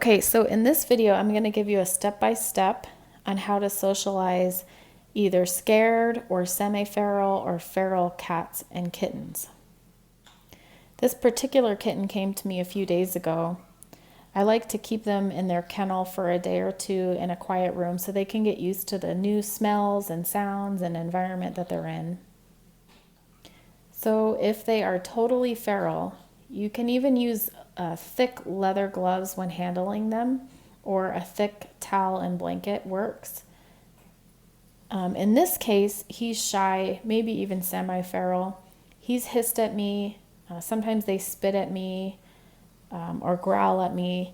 Okay, so in this video, I'm going to give you a step-by-step on how to socialize either scared or semi-feral or feral cats and kittens. This particular kitten came to me a few days ago. I like to keep them in their kennel for a day or two in a quiet room so they can get used to the new smells and sounds and environment that they're in. So if they are totally feral, you can even use thick leather gloves when handling them, or a thick towel and blanket works. In this case, he's shy, maybe even semi-feral. He's hissed at me. Sometimes they spit at me or growl at me.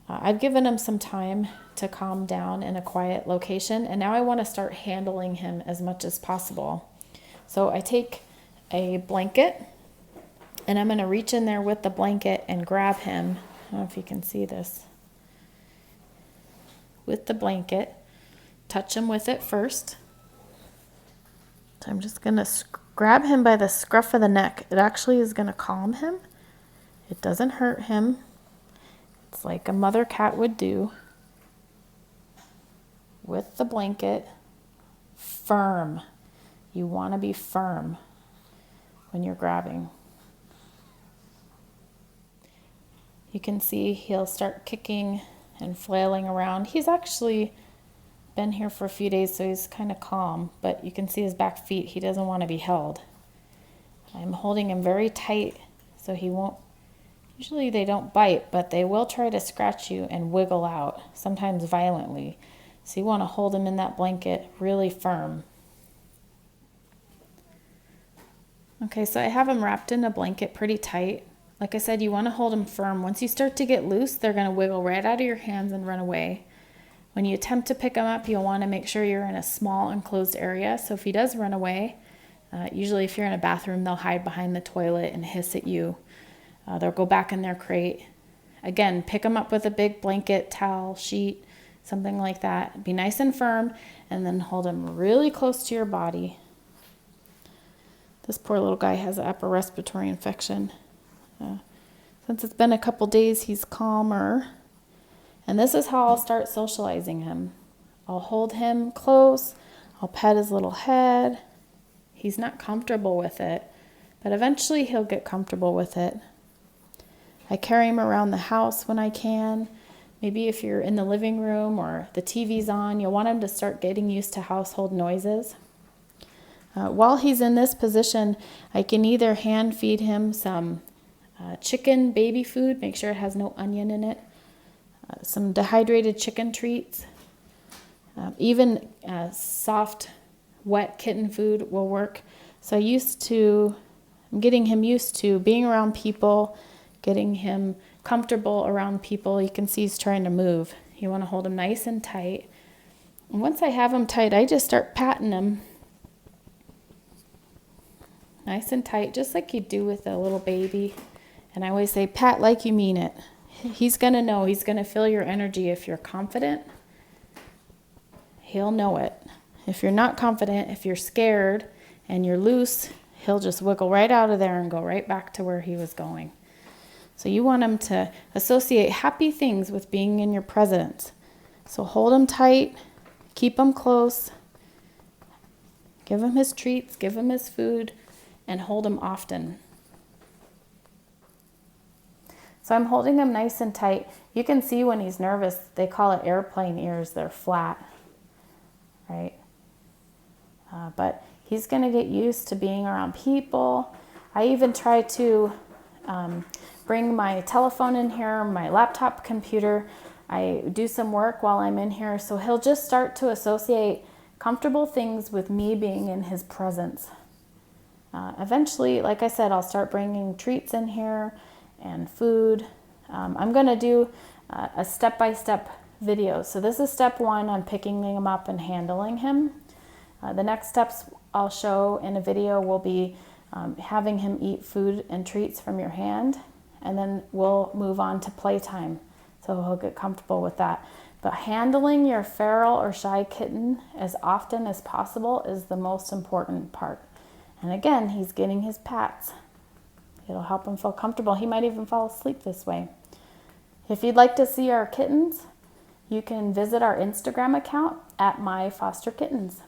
I've given him some time to calm down in a quiet location, and now I want to start handling him as much as possible. So I take a blanket, and I'm going to reach in there with the blanket and grab him. I don't know if you can see this. With the blanket, touch him with it first. So I'm just going to grab him by the scruff of the neck. It actually is going to calm him. It doesn't hurt him. It's like a mother cat would do. With the blanket, firm. You want to be firm when you're grabbing. You can see he'll start kicking and flailing around. He's actually been here for a few days, so he's kind of calm, but you can see his back feet. He doesn't want to be held. I'm holding him very tight so he won't. Usually they don't bite, but they will try to scratch you and wiggle out, sometimes violently. So you want to hold him in that blanket really firm. Okay, so I have him wrapped in a blanket pretty tight. Like I said, you want to hold them firm. Once you start to get loose, they're going to wiggle right out of your hands and run away. When you attempt to pick them up, you'll want to make sure you're in a small enclosed area. So if he does run away, usually if you're in a bathroom, they'll hide behind the toilet and hiss at you. They'll go back in their crate. Again, pick them up with a big blanket, towel, sheet, something like that. Be nice and firm, and then hold them really close to your body. This poor little guy has an upper respiratory infection. Since it's been a couple days, he's calmer. And this is how I'll start socializing him. I'll hold him close. I'll pet his little head. He's not comfortable with it, but eventually he'll get comfortable with it. I carry him around the house when I can. Maybe if you're in the living room or the TV's on, you'll want him to start getting used to household noises. While he's in this position, I can either hand feed him some chicken baby food, make sure it has no onion in it, some dehydrated chicken treats, even soft, wet kitten food will work. So I'm getting him used to being around people, getting him comfortable around people. You can see he's trying to move. You want to hold him nice and tight. And once I have him tight, I just start patting him nice and tight, just like you do with a little baby. And I always say, pat like you mean it. He's going to know. He's going to feel your energy. If you're confident, he'll know it. If you're not confident, if you're scared and you're loose, he'll just wiggle right out of there and go right back to where he was going. So you want him to associate happy things with being in your presence. So hold him tight, keep him close, give him his treats, give him his food, and hold him often. So I'm holding him nice and tight. You can see when he's nervous, they call it airplane ears. They're flat, right? But he's going to get used to being around people. I even try to bring my telephone in here, my laptop computer. I do some work while I'm in here. So he'll just start to associate comfortable things with me being in his presence. Eventually, like I said, I'll start bringing treats in here and food. I'm going to do a step-by-step video. So this is step 1 on picking him up and handling him. The next steps I'll show in a video will be having him eat food and treats from your hand, and then we'll move on to playtime. So he'll get comfortable with that. But handling your feral or shy kitten as often as possible is the most important part. And again, he's getting his pats. It'll help him feel comfortable. He might even fall asleep this way. If you'd like to see our kittens, you can visit our Instagram account at My Foster Kittens.